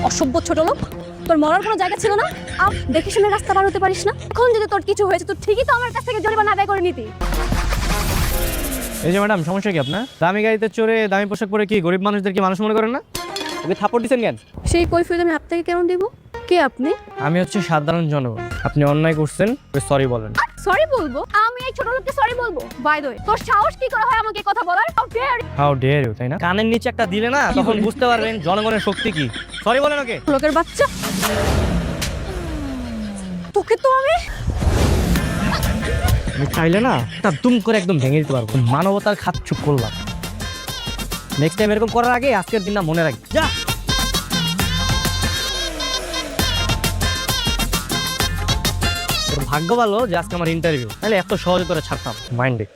অসভ্য ছোট লোক, তোর মরার কোনো জায়গা ছিল না। দেখে শুনে রাস্তা পার হতে পারিস না? এখন যদি তোর কিছু হয়েছে তুই ঠিকই তো আমার কাছ থেকে জরিমানা আদায় করে নিতি। এই যে ম্যাডাম, সমস্যা কি আপনার? দামি গাড়িতে চড়ে দামি পোশাক পরে কি গরিব মানুষদের কি মানুষ মনে করেন না? ওকে থাপ্পড় দিচ্ছেন কেন? সেই কৈফিয়ত আমি আপনাকে কেন দিব? কে আপনি? আমি হচ্ছে সাধারণ জনগণ। আপনি অন্যায় করছেন, সরি বলেন। সরি বলবো? আমি এই ছোট লোককে সরি বলবো? বাই দ্য ওয়ে, তোর সাহস কি করে হয় আমাকে কথা বলার? হাউ ডেয়ার ইউ, তাই না? কানের নিচে একটা দিলে না, তখন বুঝতে পারবেন জনগণের শক্তি কি। সরি বলেন ওকে। লোকের বাচ্চা, তোকে তো আমি চাইলে না তা দুম করে একদম ভেঙে দিতে পারবো। মানবতার খাত চুপ করলাম। নেক্সট টাইম এরকম করার আগে আজকের দিনটা মনে রাখি। যা, ভাগ্য ভালো যে আজকে আমার ইন্টারভিউ, তাহলে এত সহজে করে ছাড়তাম। Mind it.